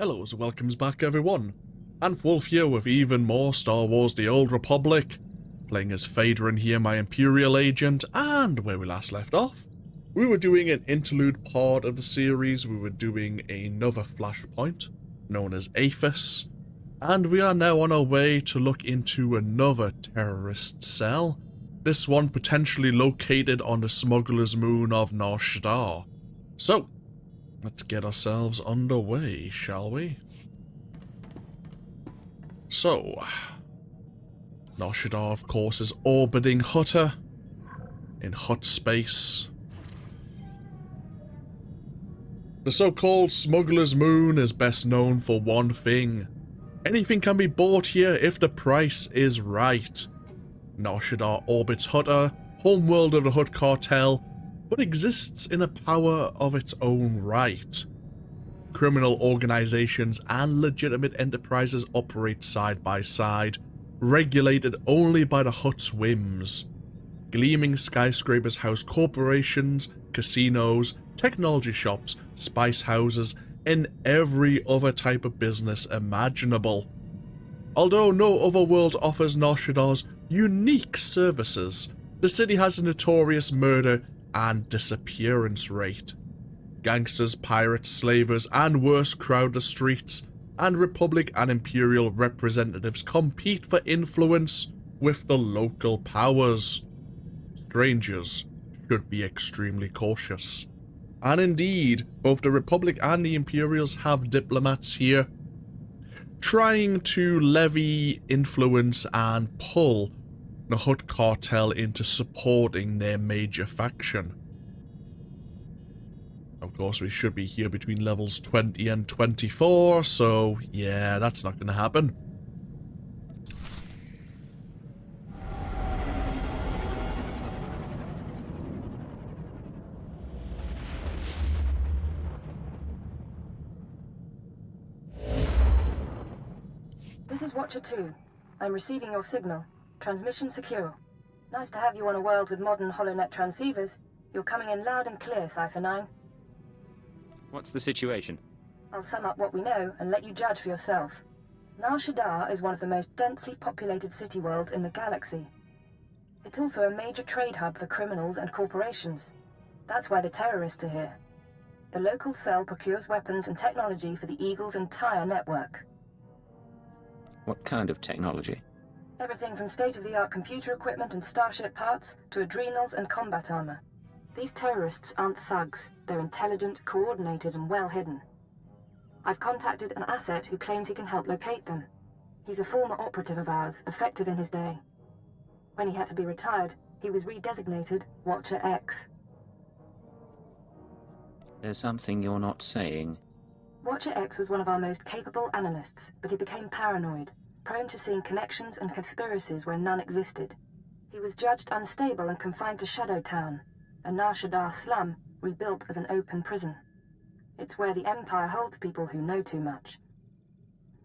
Hello, so welcomes back everyone, and Wolf here with even more Star Wars The Old Republic, playing as Vaedren here, my Imperial Agent, and where we last left off, we were doing an interlude part of the series. We were doing another flashpoint, known as Aphis, and we are now on our way to look into another terrorist cell, this one potentially located on the smuggler's moon of Nar Shaddaa. So, let's get ourselves underway, shall we? So, Nar Shaddaa, of course, is orbiting Hutter in Hutt space. The so-called smuggler's moon is best known for one thing. Anything can be bought here if the price is right. Nar Shaddaa orbits Hutter, homeworld of the Hutt cartel, but exists in a power of its own right. Criminal organizations and legitimate enterprises operate side by side, regulated only by the Hutt's whims. Gleaming skyscrapers house corporations, casinos, technology shops, spice houses, and every other type of business imaginable. Although no other world offers Nar Shaddaa''s unique services, the city has a notorious murder and disappearance rate. Gangsters, pirates, slavers, and worse crowd the streets, and Republic and Imperial representatives compete for influence with the local powers. Strangers should be extremely cautious. And indeed, both the Republic and the Imperials have diplomats here, trying to levy influence and pull the Hutt cartel into supporting their major faction. Of course, we should be here between levels 20 and 24, so yeah, that's not going to happen. This is Watcher 2. I'm receiving your signal. Transmission secure. Nice to have you on a world with modern HoloNet transceivers. You're coming in loud and clear, Cipher 9. What's the situation? I'll sum up what we know and let you judge for yourself. Nar Shaddaa is one of the most densely populated city worlds in the galaxy. It's also a major trade hub for criminals and corporations. That's why the terrorists are here. The local cell procures weapons and technology for the Eagle's entire network. What kind of technology? Everything from state-of-the-art computer equipment and starship parts to adrenals and combat armor. These terrorists aren't thugs. They're intelligent, coordinated, and well hidden. I've contacted an asset who claims he can help locate them. He's a former operative of ours, effective in his day. When he had to be retired, he was redesignated Watcher X. There's something you're not saying. Watcher X was one of our most capable analysts, but he became paranoid, prone to seeing connections and conspiracies where none existed. He was judged unstable and confined to Shadow Town, a Nar Shaddaa slum rebuilt as an open prison. It's where the Empire holds people who know too much.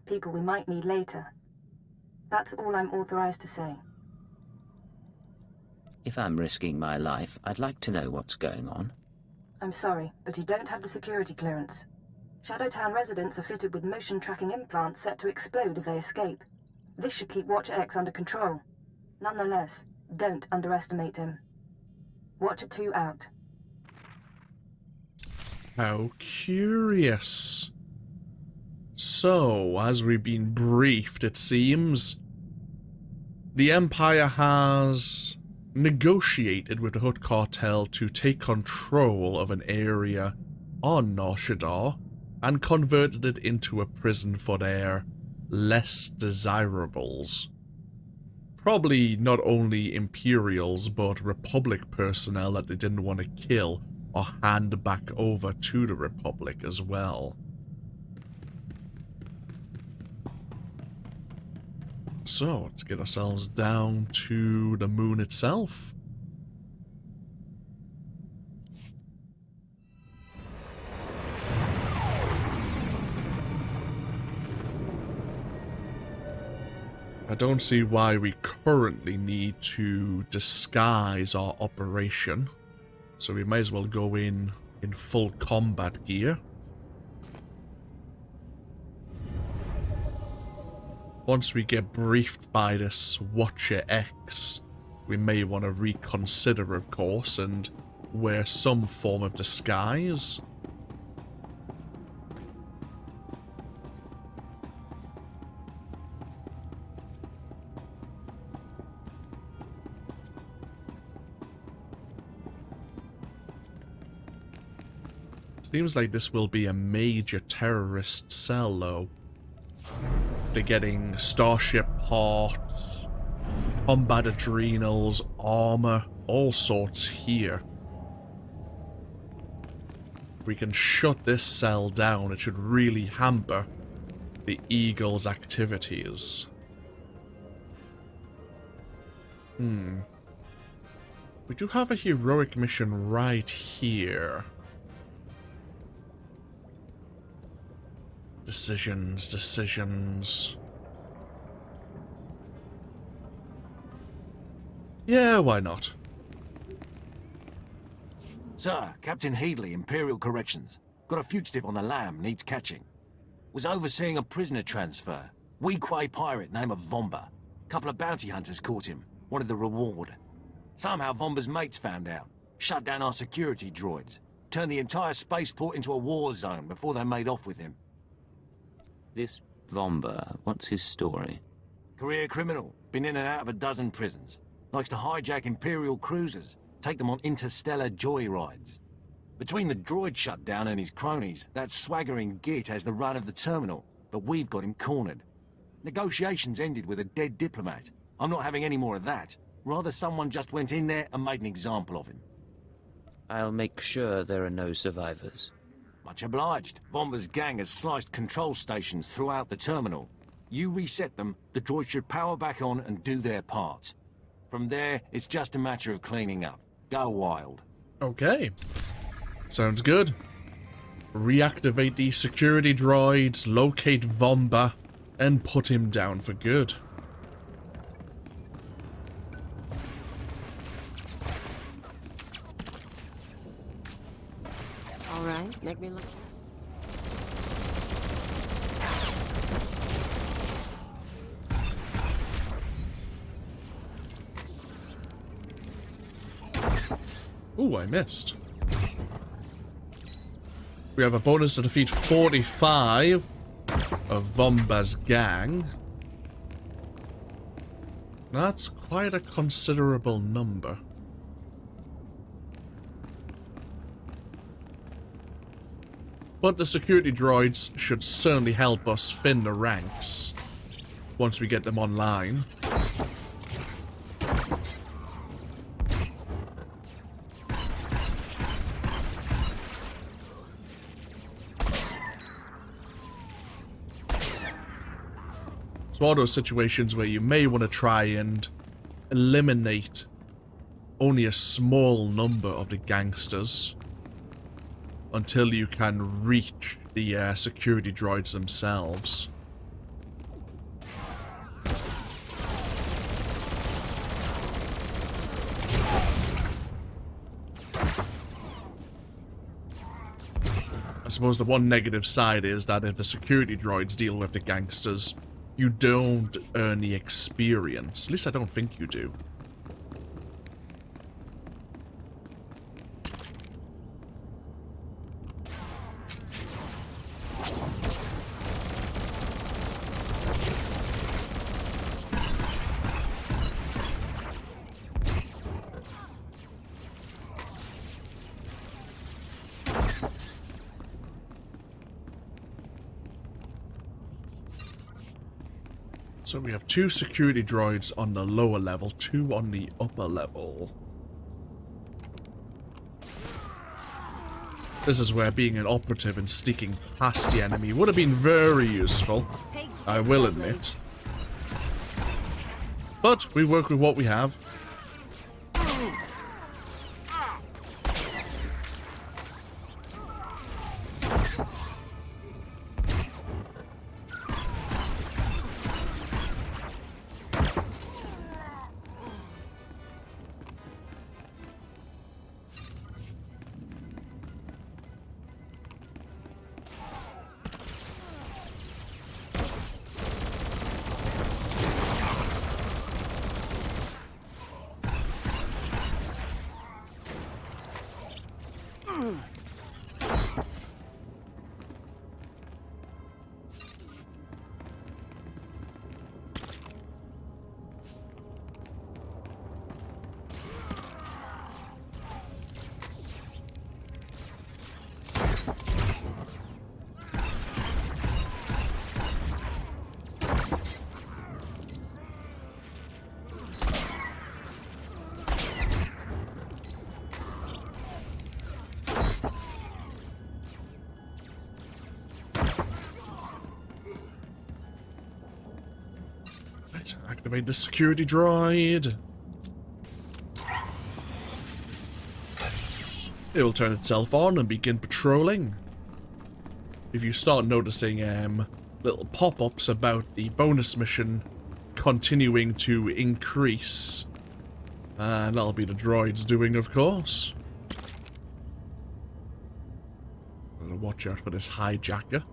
People we might need later. That's all I'm authorized to say. If I'm risking my life, I'd like to know what's going on. I'm sorry, but you don't have the security clearance. Shadowtown residents are fitted with motion tracking implants set to explode if they escape. This should keep Watcher X under control. Nonetheless, don't underestimate him. Watcher 2 out. How curious. So, as we've been briefed, it seems, the Empire has negotiated with the Hutt cartel to take control of an area on Nar Shaddaa and converted it into a prison for their less desirables. Probably not only Imperials, but Republic personnel that they didn't want to kill or hand back over to the Republic as well. So, let's get ourselves down to the moon itself. I don't see why we currently need to disguise our operation, so we may as well go in full combat gear. once we get briefed by this Watcher X, we may want to reconsider, of course, and wear some form of disguise. Seems like this will be a major terrorist cell, though. They're getting starship parts, combat adrenals, armor, all sorts here. If we can shut this cell down, it should really hamper the Eagle's activities. We do have a heroic mission right here. Decisions. Yeah, why not? Sir, Captain Headley, Imperial Corrections. Got a fugitive on the lam, needs catching. Was overseeing a prisoner transfer. Weequay pirate named Vomba. Couple of bounty hunters caught him. Wanted the reward. Somehow Vomba's mates found out. Shut down our security droids. Turned the entire spaceport into a war zone before they made off with him. This Vomba, what's his story? Career criminal. Been in and out of a dozen prisons. Likes to hijack Imperial cruisers. Take them on interstellar joyrides. Between the droid shutdown and his cronies, that swaggering git has the run of the terminal, but we've got him cornered. Negotiations ended with a dead diplomat. I'm not having any more of that. Rather someone just went in there and made an example of him. I'll make sure there are no survivors. Much obliged. Vomba's gang has sliced control stations throughout the terminal. You reset them, the droids should power back on and do their part. From there, it's just a matter of cleaning up. Go wild. Okay. Sounds good. Reactivate the security droids, locate Vomba, and put him down for good. All right, make me look. Ooh, I missed. We have a bonus to defeat 45 of Vomba's gang. That's quite a considerable number. But the security droids should certainly help us thin the ranks once we get them online. It's one of those situations where you may want to try and eliminate only a small number of the gangsters until you can reach the security droids themselves. I suppose the one negative side is that if the security droids deal with the gangsters, you don't earn the experience. At least I don't think you do. So we have 2 security droids on the lower level, 2 on the upper level. This is where being an operative and sneaking past the enemy would have been very useful, I will admit. But we work with what we have. Activate the security droid. It will turn itself on and begin patrolling. If you start noticing little pop-ups about the bonus mission continuing to increase, and that'll be the droid's doing, of course. Gotta watch out for this hijacker.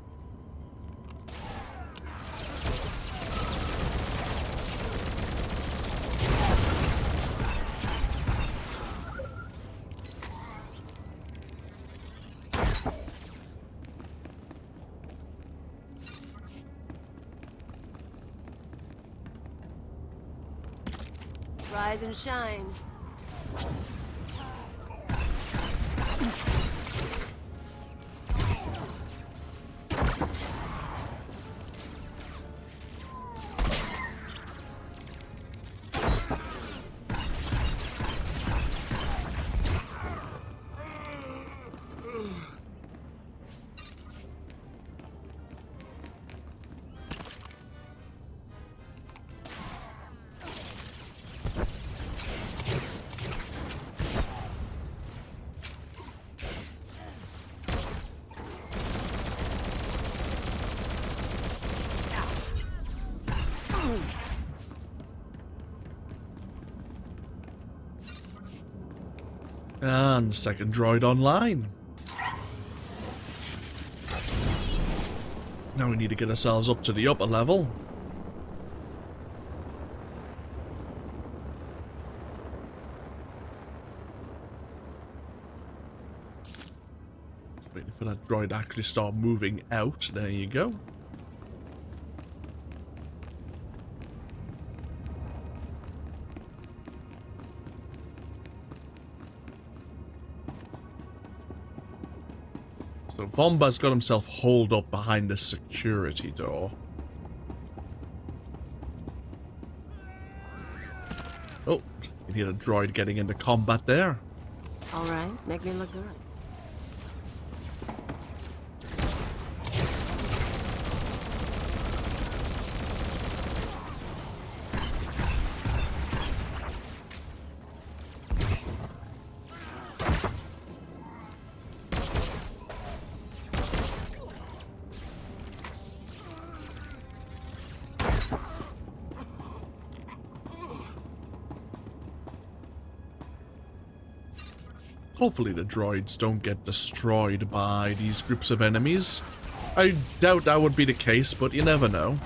Rise and shine. And second droid online. Now we need to get ourselves up to the upper level. Just waiting for that droid to actually start moving out. There you go. So Vomba's got himself holed up behind the security door. Oh, you hear a droid getting into combat there. All right, make me look good. Hopefully the droids don't get destroyed by these groups of enemies. I doubt that would be the case, but you never know.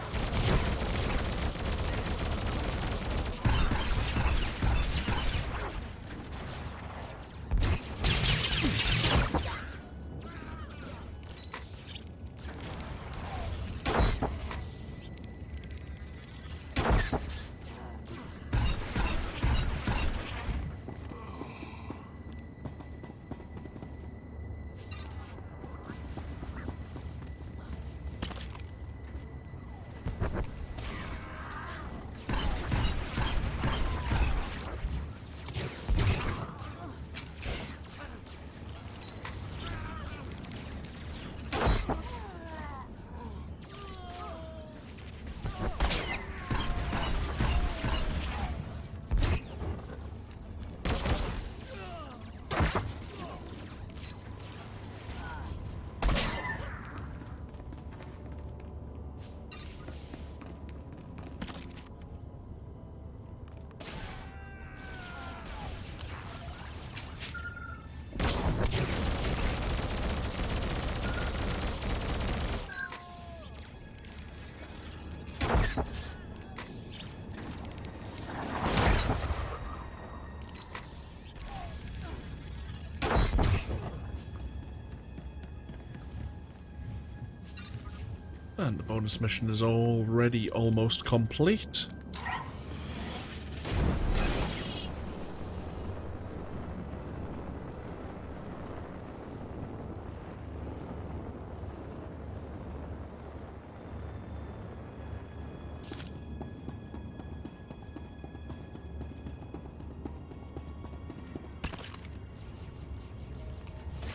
And the bonus mission is already almost complete.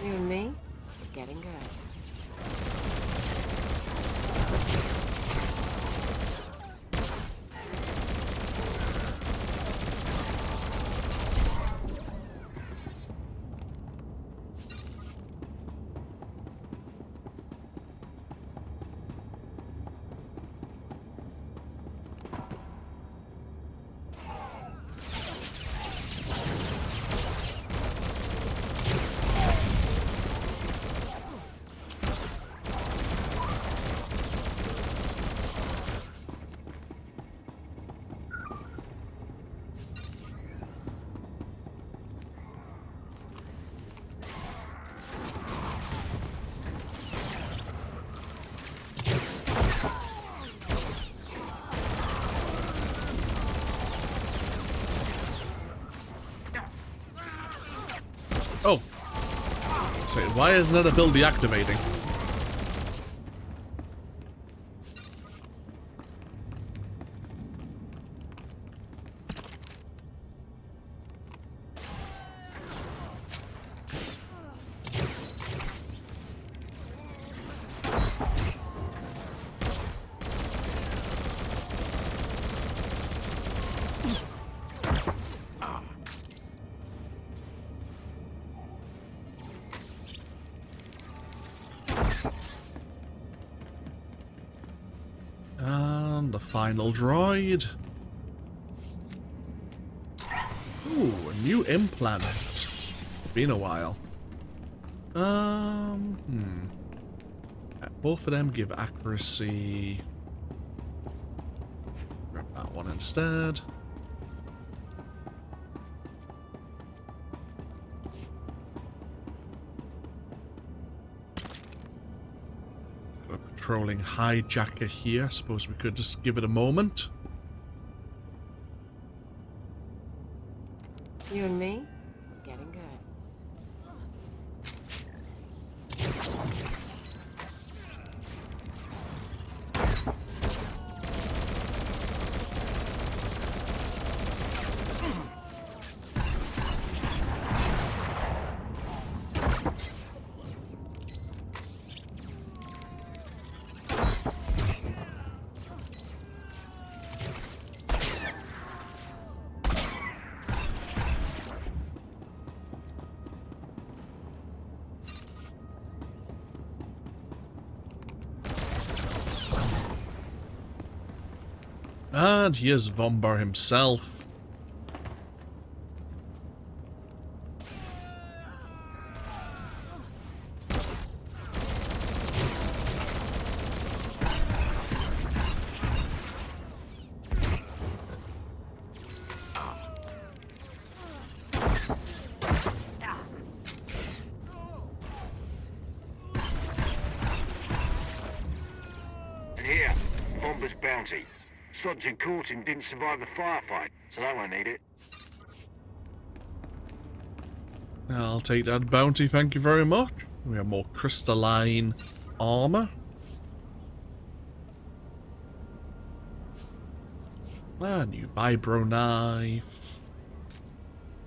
You and me, we're getting good. So why isn't it a build deactivating? And the final droid. Ooh, a new implant. It's been a while. Both of them give accuracy. Grab that one instead. Got a patrolling hijacker here. Suppose we could just give it a moment. You and me? Getting good. And here's Vombar himself. And here, Vombar's bounty. Sods who caught him didn't survive the firefight, so they won't need it. I'll take that bounty, thank you very much. We have more crystalline armor. A new vibro knife.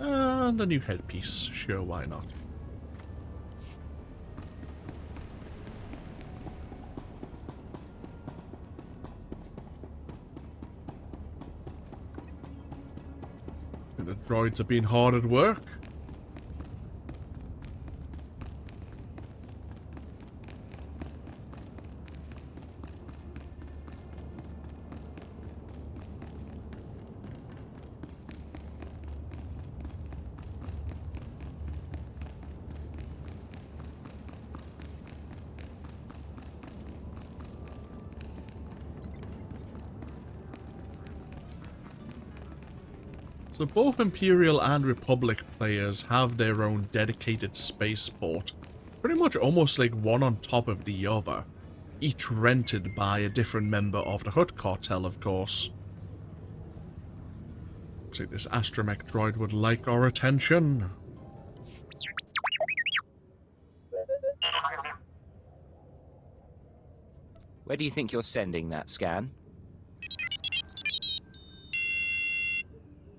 And a new headpiece. Sure, why not? The droids have been hard at work. So both Imperial and Republic players have their own dedicated spaceport, pretty much almost like one on top of the other, each rented by a different member of the Hutt cartel, of course. Looks like this astromech droid would like our attention. Where do you think you're sending that scan?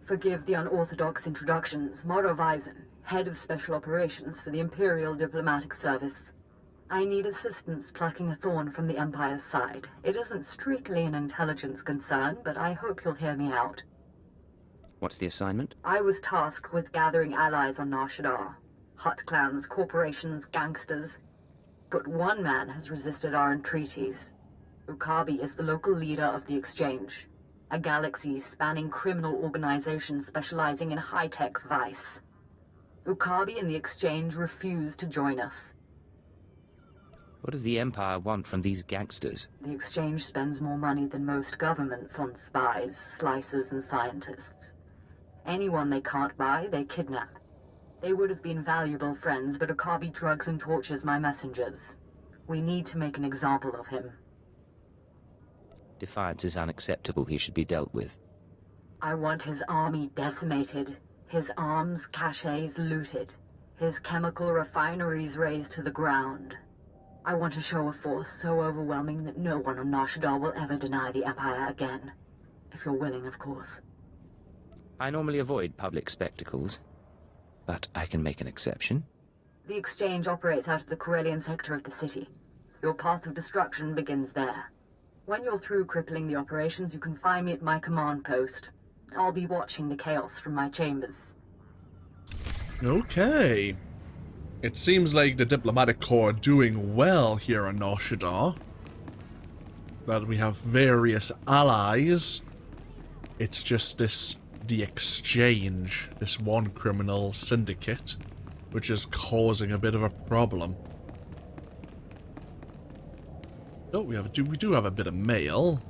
Forgive the unorthodox introductions. Moro Vaedren, head of special operations for the Imperial Diplomatic Service. I need assistance plucking a thorn from the Empire's side. It isn't strictly an intelligence concern, but I hope you'll hear me out. What's the assignment? I was tasked with gathering allies on Nar Shaddaa. Hutt clans, corporations, gangsters. But one man has resisted our entreaties. Ukabi is the local leader of the Exchange, a galaxy-spanning criminal organization specializing in high-tech vice. Ukabi and the Exchange refuse to join us. What does the Empire want from these gangsters? The Exchange spends more money than most governments on spies, slicers, and scientists. Anyone they can't buy, they kidnap. They would have been valuable friends, but Ukabi drugs and tortures my messengers. We need to make an example of him. Defiance is unacceptable. He should be dealt with. I want his army decimated, his arms caches looted, His chemical refineries razed to the ground. I want to show a force so overwhelming that no one on Nar Shaddaa will ever deny the Empire again. If you're willing, of course. I normally avoid public spectacles, but I can make an exception. The exchange operates out of the Corellian sector of the city. Your path of destruction begins there. When you're through crippling the operations, you can find me at my command post. I'll be watching the chaos from my chambers. Okay. It seems like the diplomatic corps are doing well here on Nar Shaddaa. That we have various allies. It's just the exchange, this one criminal syndicate, which is causing a bit of a problem. Oh, we do have a bit of mail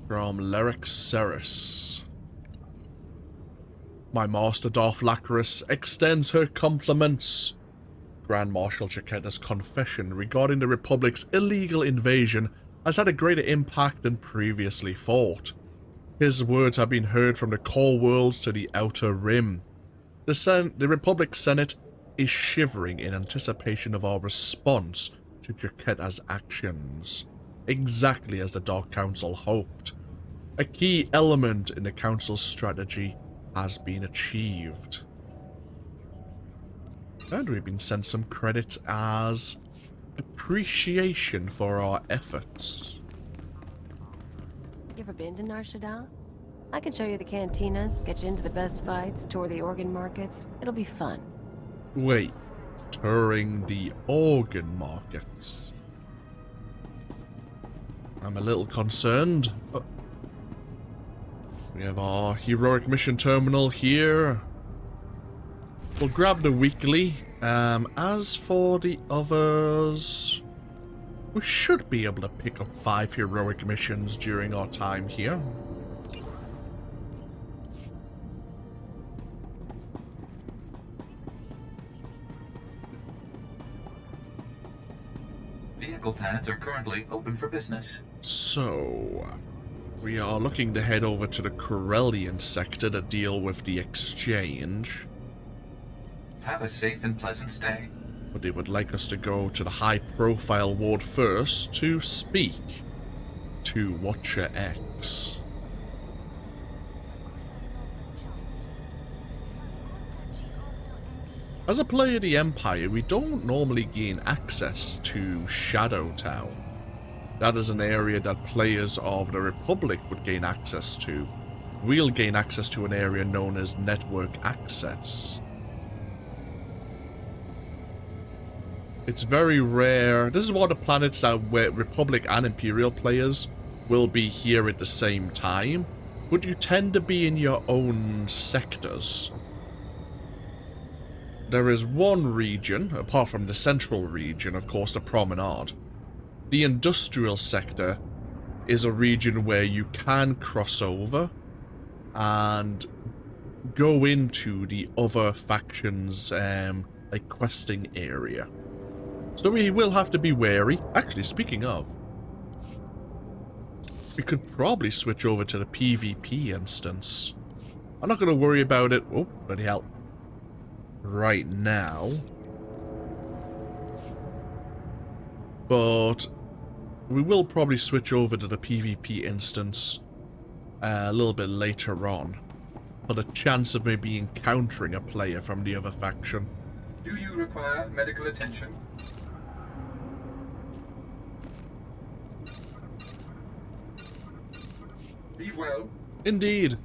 from Lyric Ceres. My master Darth Lacris extends her compliments. Grand Marshal Chiquetta's confession regarding the Republic's illegal invasion has had a greater impact than previously thought. His words have been heard from the core worlds to the outer rim. The Republic Senate is shivering in anticipation of our response to Chiquetta's actions, exactly as the Dark Council hoped. A key element in the Council's strategy has been achieved. And we've been sent some credits as appreciation for our efforts. You ever been to Nar Shaddaa? I can show you the cantinas, get you into the best fights, tour the organ markets. It'll be fun. Wait, touring the organ markets? I'm a little concerned. We have our heroic mission terminal here. We'll grab the weekly. As for the others, we should be able to pick up 5 heroic missions during our time here. Vehicle pads are currently open for business. So, we are looking to head over to the Corellian sector to deal with the exchange. Have a safe and pleasant stay. But they would like us to go to the high-profile ward first to speak to Watcher X. As a player of the Empire, we don't normally gain access to Shadow Town. That is an area that players of the Republic would gain access to. We'll gain access to an area known as Network Access. It's very rare. This is one of the planets that where Republic and Imperial players will be here at the same time, but you tend to be in your own sectors. There is one region, apart from the central region, of course, the Promenade. The industrial sector is a region where you can cross over and go into the other factions' like questing area. So we will have to be wary. Actually, speaking of, we could probably switch over to the PvP instance. I'm not going to worry about it. Oh, bloody hell. Right now. But we will probably switch over to the PvP instance a little bit later on, for the chance of maybe encountering a player from the other faction. Do you require medical attention? Be well. Indeed.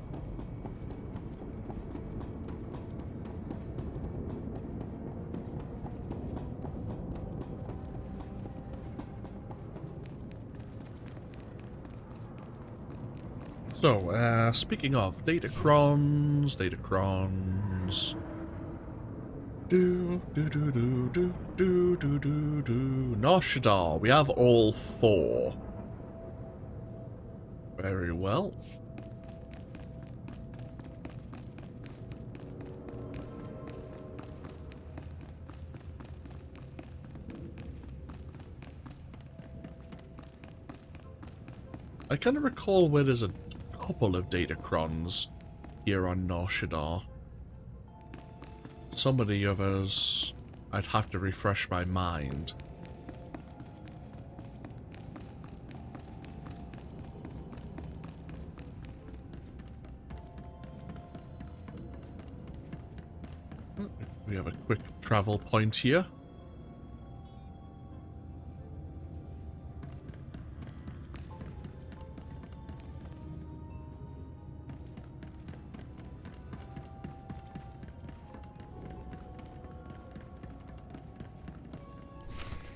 So, speaking of Datacrons. Nar Shaddaa, we have all 4. Very well. I kind of recall where there's a couple of Datacrons here on Nar Shaddaa. some of the others, I'd have to refresh my mind. We have a quick travel point here.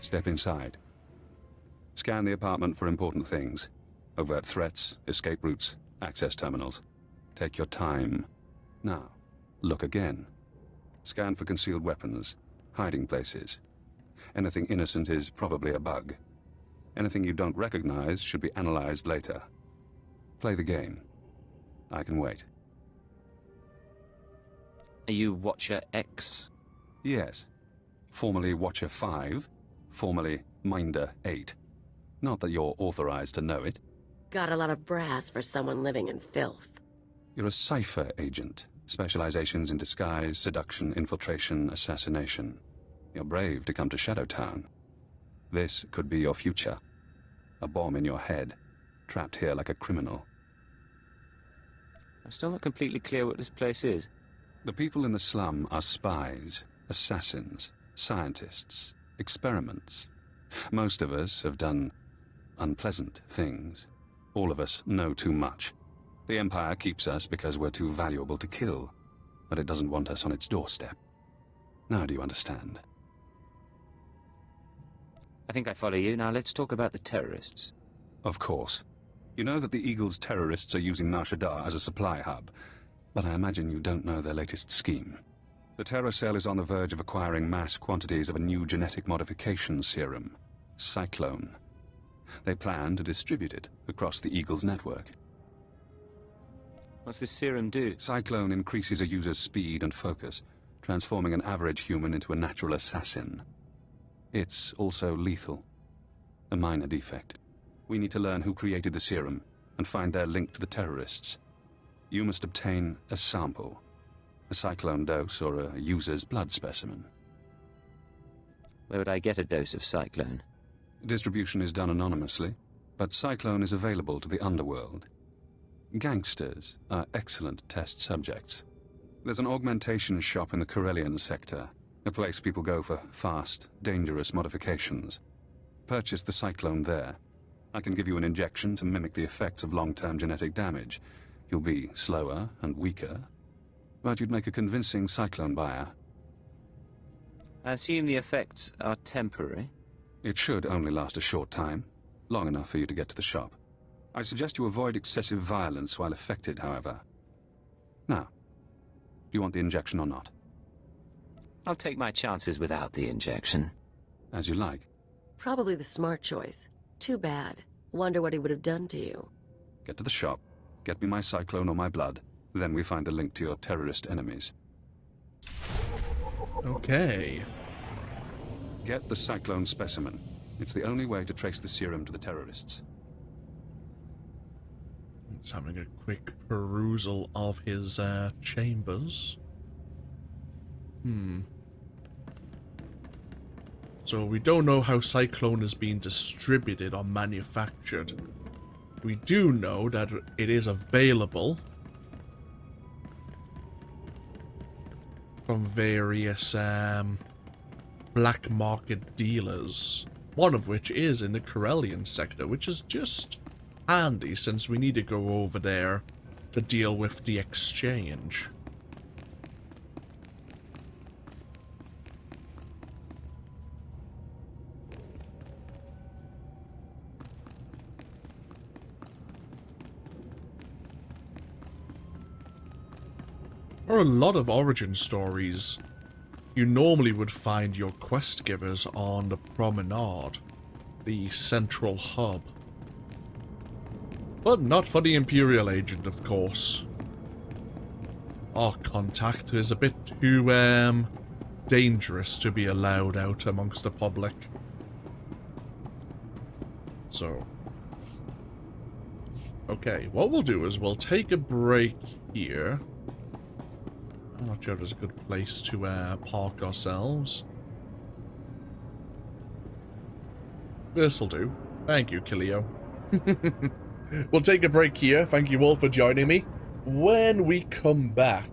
Step inside. Scan the apartment for important things. Overt threats, escape routes, access terminals. Take your time. Now, look again. Scan for concealed weapons, hiding places. Anything innocent is probably a bug. Anything you don't recognize should be analyzed later. Play the game. I can wait. Are you Watcher X? Yes. Formerly Watcher 5, formerly Minder 8. Not that you're authorized to know it. Got a lot of brass for someone living in filth. You're a Cipher Agent. Specializations in disguise, seduction, infiltration, assassination. You're brave to come to Shadow Town. This could be your future. A bomb in your head, trapped here like a criminal. I'm still not completely clear what this place is. The people in the slum are spies, assassins, scientists, experiments. Most of us have done unpleasant things. All of us know too much. The Empire keeps us because we're too valuable to kill, but it doesn't want us on its doorstep. Now do you understand? I think I follow you. Now let's talk about the terrorists. Of course. You know that the Eagle's terrorists are using Nar Shaddaa as a supply hub, but I imagine you don't know their latest scheme. The terror cell is on the verge of acquiring mass quantities of a new genetic modification serum, Cyclone. They plan to distribute it across the Eagle's network. What's this serum do? Cyclone increases a user's speed and focus, transforming an average human into a natural assassin. It's also lethal. A minor defect. We need to learn who created the serum and find their link to the terrorists. You must obtain a sample. A Cyclone dose or a user's blood specimen. Where would I get a dose of Cyclone? Distribution is done anonymously, but Cyclone is available to the underworld. Gangsters are excellent test subjects. There's an augmentation shop in the Corellian sector, a place people go for fast, dangerous modifications. Purchase the Cyclone there. I can give you an injection to mimic the effects of long-term genetic damage. You'll be slower and weaker, but you'd make a convincing Cyclone buyer. I assume the effects are temporary? It should only last a short time, long enough for you to get to the shop. I suggest you avoid excessive violence while affected, however. Now, do you want the injection or not? I'll take my chances without the injection. As you like. Probably the smart choice. Too bad. Wonder what he would have done to you. Get to the shop, get me my Cyclone or my blood, then we find the link to your terrorist enemies. Okay. Get the Cyclone specimen. It's the only way to trace the serum to the terrorists. Just having a quick perusal of his chambers. So we don't know how Cyclone is being distributed or manufactured. We do know that it is available from various black market dealers. One of which is in the Corellian sector, which is just handy since we need to go over there to deal with the exchange. There are a lot of origin stories. You normally would find your quest givers on the promenade, the central hub. But not for the Imperial Agent, of course. Our contact is a bit too, dangerous to be allowed out amongst the public. So. Okay, what we'll do is we'll take a break here. I'm not sure there's a good place to park ourselves. This'll do. Thank you, Kilio. We'll take a break here. Thank you all for joining me. When we come back,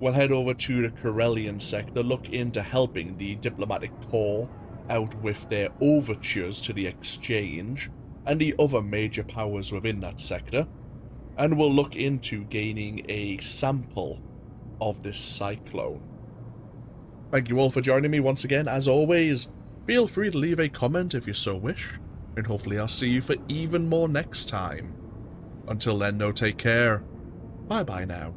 we'll head over to the Corellian sector, look into helping the diplomatic corps out with their overtures to the exchange and the other major powers within that sector, and we'll look into gaining a sample of this cyclone. Thank you all for joining me once again. As always, feel free to leave a comment if you so wish, and hopefully I'll see you for even more next time. Until then, though, take care. Bye-bye now.